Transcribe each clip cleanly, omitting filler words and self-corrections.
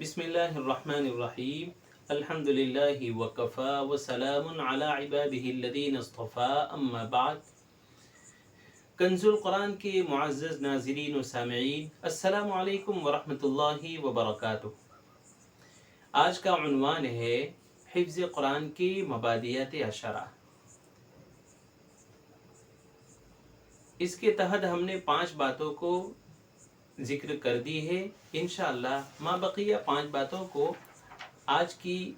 बिस्मिल्लाहिर्रहमानिर्रहीम अल्हम्दुलिल्लाहि वकफ़ा वसलामुन अला इबादिहि अल्लज़ीना इस्तफ़ा अम्मा बाद। कंज़ुल कुरान के मुअज़्ज़ज़ नाज़रीन व सामिईन, अस्सलामु अलैकुम व रहमतुल्लाहि व बरकातुहू। आज का उन्वान है हिफ्ज़ कुरान के मबादियात अशरा। इसके तहत हमने 5 बातों को जिक्र कर दी है। इंशाअल्लाह मा बक़िया 5 बातों को आज की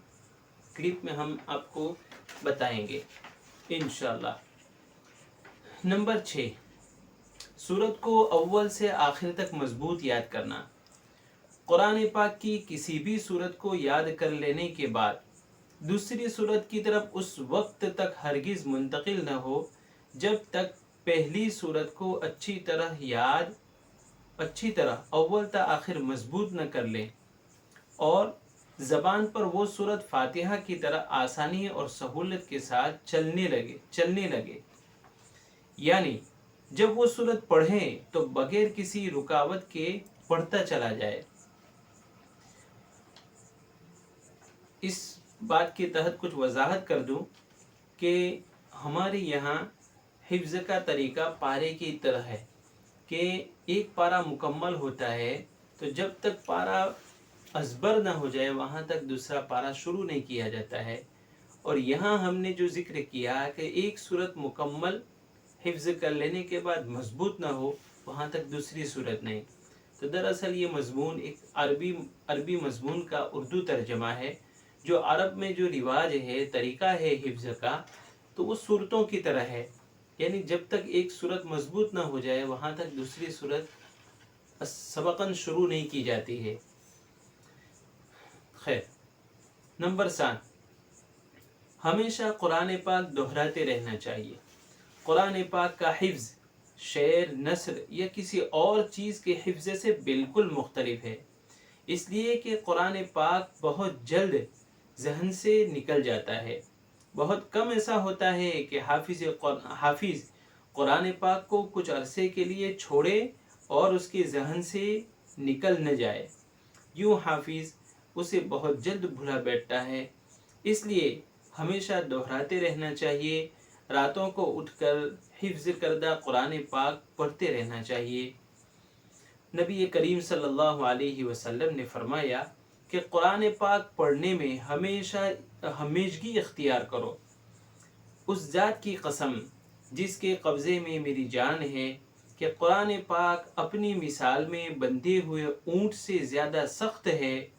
क्लिप में हम आपको बताएंगे इंशाअल्लाह। नंबर 6, सूरत को अव्वल से आखिर तक मजबूत याद करना। कुरान पाक की किसी भी सूरत को याद कर लेने के बाद दूसरी सूरत की तरफ उस वक्त तक हरगिज़ मुंतकिल न हो जब तक पहली सूरत को अच्छी तरह अव्वल ता आखिर मजबूत न कर लें और ज़बान पर वो सूरत फातिहा की तरह आसानी और सहूलत के साथ चलने लगे। यानी जब वो सूरत पढ़ें तो बगैर किसी रुकावट के पढ़ता चला जाए। इस बात के तहत कुछ वजाहत कर दूं कि हमारे यहाँ हिफ्ज़ का तरीका पारे की तरह है कि एक पारा मुकम्मल होता है तो जब तक पारा अज़बर ना हो जाए वहाँ तक दूसरा पारा शुरू नहीं किया जाता है। और यहाँ हमने जो जिक्र किया कि एक सूरत मुकम्मल हिफ्ज़ कर लेने के बाद मजबूत ना हो वहाँ तक दूसरी सूरत नहीं। तो दरअसल ये मज़मून एक अरबी मज़मून का उर्दू तर्जमा है। जो अरब में जो रिवाज है, तरीका है हिफ्ज़ का, तो वो सूरतों की तरह है। यानी जब तक एक सूरत मजबूत ना हो जाए वहाँ तक दूसरी सूरत सबकन शुरू नहीं की जाती है। खैर, नंबर 7, हमेशा कुरान पाक दोहराते रहना चाहिए। कुरान पाक का हिफ्ज़ शेर, नस्र या किसी और चीज़ के हिफ्ज़ से बिल्कुल मुख्तलिफ है, इसलिए कि कुरान पाक बहुत जल्द जहन से निकल जाता है। बहुत कम ऐसा होता है कि हाफिज़ कुरान पाक को कुछ अरसे के लिए छोड़े और उसके जहन से निकल न जाए। यूँ हाफिज़ उसे बहुत जल्द भुला बैठता है। इसलिए हमेशा दोहराते रहना चाहिए। रातों को उठकर हिफ्ज़ करदा कुरान पाक पढ़ते रहना चाहिए। नबी करीम सल्लल्लाहु अलैहि वसल्लम ने फरमाया कि कुरान पाक पढ़ने में हमेशा हमेशगी इख्तियार करो। उस ज़ात की कसम जिसके कब्ज़े में मेरी जान है कि कुरान पाक अपनी मिसाल में बंधे हुए ऊँट से ज़्यादा सख्त है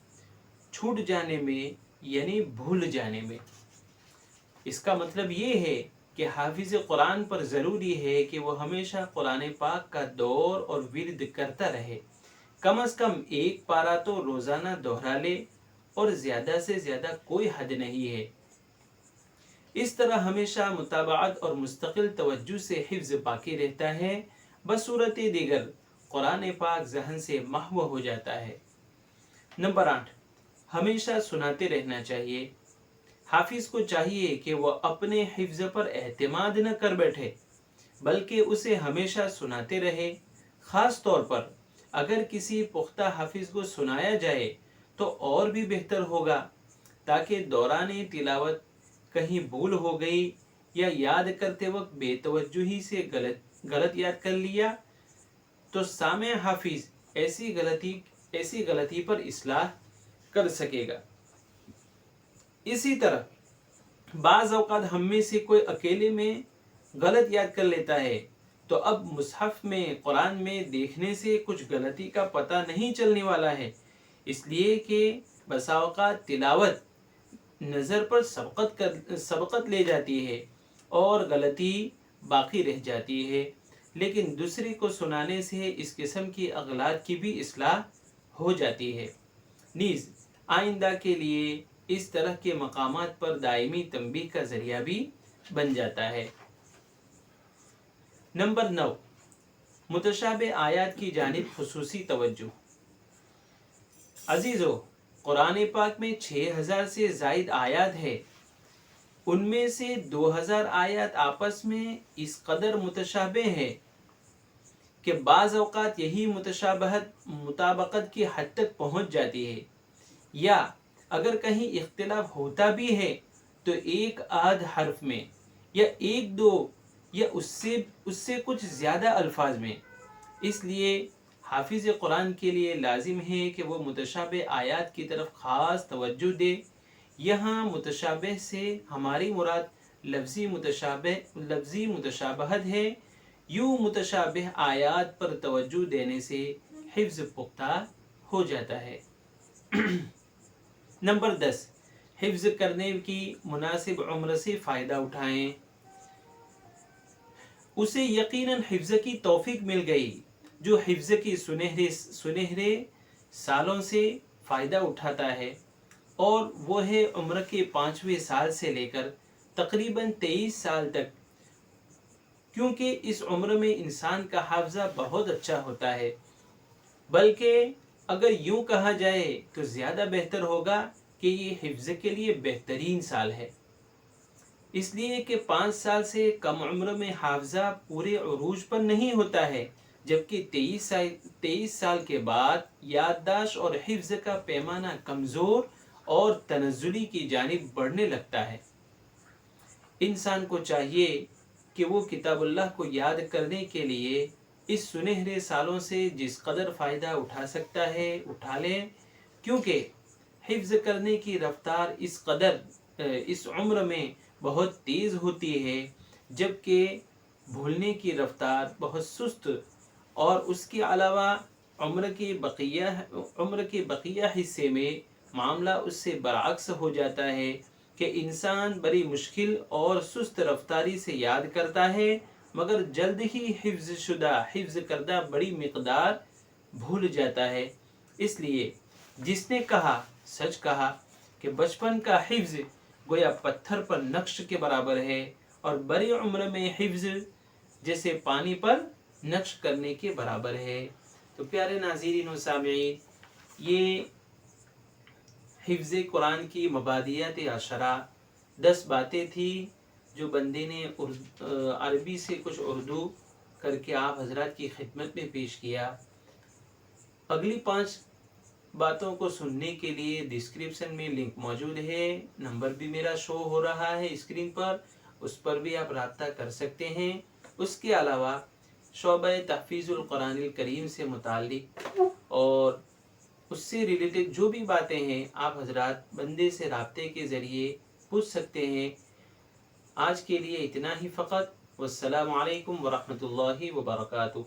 छूट जाने में, यानी भूल जाने में। इसका मतलब ये है कि हाफिज़ कुरान पर ज़रूरी है कि वो हमेशा कुरान पाक का दौर और विर्द करता रहे। कम अज़ कम एक पारा तो रोज़ाना दोहरा ले और ज़्यादा से ज़्यादा कोई हद नहीं है। इस तरह हमेशा मुताबाअत और मुस्तकिल तवज्जो से हिफ्ज़ बाकी रहता है। बसूरत दीगर कुरान पाक ज़हन से महव हो जाता है। नंबर 8, हमेशा सुनाते रहना चाहिए। हाफिज़ को चाहिए कि वह अपने हिफ्ज़ पर एतमाद न कर बैठे बल्कि उसे हमेशा सुनाते रहे। ख़ास तौर पर अगर किसी पुख्ता हाफिज़ को सुनाया जाए तो और भी बेहतर होगा, ताकि दौरान तिलावत कहीं भूल हो गई या याद करते वक्त बेतवज्जुही से गलत याद कर लिया तो सामे हाफिज़ ऐसी गलती पर इस्लाह कर सकेगा। इसी तरह बाज़ औक़ात हम में से कोई अकेले में गलत याद कर लेता है तो अब मुसहफ़ में कुरान में देखने से कुछ गलती का पता नहीं चलने वाला है, इसलिए कि बसा औक़ात तिलावत नज़र पर सबकत ले जाती है और गलती बाकी रह जाती है। लेकिन दूसरे को सुनाने से इस किस्म की अगलात की भी इस्लाह हो जाती है। नीज़ आइंदा के लिए इस तरह के मकामात पर दायमी तंबीह का ज़रिया भी बन जाता है। नंबर 9, मुतशाबे आयात की जानिब खुसूसी तवज्जो। अजीज़ों, कुरान पाक में 6000 से ज़ायद आयात है। उनमें से 2000 आयात आपस में इस कदर मुतशाबे हैं कि बाज़ औक़ात यही मुताबकत की हद तक पहुँच जाती है। یا اگر کہیں اختلاف ہوتا بھی ہے تو ایک آدھ حرف میں یا ایک دو یا اس سے کچھ زیادہ الفاظ میں۔ اس لیے حافظ قرآن کے لیے لازم ہے کہ وہ متشابہ آیات کی طرف خاص توجہ دے۔ یہاں متشابہ سے ہماری مراد لفظی متشابہت ہے۔ یوں متشابہ آیات پر توجہ دینے سے حفظ پختہ ہو جاتا ہے۔ نمبر 10، حفظ کرنے کی مناسب عمر سے فائدہ اٹھائیں۔ اسے یقیناً حفظ کی توفیق مل گئی جو حفظ کی سنہرے سالوں سے فائدہ اٹھاتا ہے، اور وہ ہے عمر کے 5ویں سال سے لے کر تقریباً 23 سال تک، کیونکہ اس عمر میں انسان کا حافظہ بہت اچھا ہوتا ہے۔ بلکہ اگر یوں کہا جائے تو زیادہ بہتر ہوگا کہ یہ حفظ کے لیے بہترین سال ہے، اس لیے کہ 5 سال سے کم عمر میں حافظہ پورے عروج پر نہیں ہوتا ہے، جبکہ 23 سال کے بعد یادداشت اور حفظ کا پیمانہ کمزور اور تنزلی کی جانب بڑھنے لگتا ہے۔ انسان کو چاہیے کہ وہ کتاب اللہ کو یاد کرنے کے لیے اس سنہرے سالوں سے جس قدر فائدہ اٹھا سکتا ہے اٹھا لے، کیونکہ حفظ کرنے کی رفتار اس عمر میں بہت تیز ہوتی ہے، جبکہ بھولنے کی رفتار بہت سست، اور اس کے علاوہ عمر کے بقیہ حصے میں معاملہ اس سے برعکس ہو جاتا ہے کہ انسان بڑی مشکل اور سست رفتاری سے یاد کرتا ہے، مگر جلد ہی حفظ کردہ بڑی مقدار بھول جاتا ہے۔ اس لیے جس نے کہا سچ کہا کہ بچپن کا حفظ گویا پتھر پر نقش کے برابر ہے، اور بڑی عمر میں حفظ جیسے پانی پر نقش کرنے کے برابر ہے۔ تو پیارے ناظرین و سامعین، یہ حفظ قرآن کی مبادیات 10 10 باتیں تھی جو بندے نے عربی سے کچھ اردو کر کے آپ حضرات کی خدمت میں پیش کیا۔ اگلی 5 باتوں کو سننے کے لیے ڈسکرپشن میں لنک موجود ہے، نمبر بھی میرا شو ہو رہا ہے اسکرین پر، اس پر بھی آپ رابطہ کر سکتے ہیں۔ اس کے علاوہ شعبہ تحفیظ القرآن الکریم سے متعلق اور اس سے ریلیٹڈ جو بھی باتیں ہیں آپ حضرات بندے سے رابطے کے ذریعے پوچھ سکتے ہیں۔ آج کے لیے اتنا ہی فقط۔ والسلام علیکم ورحمۃ اللہ وبرکاتہ۔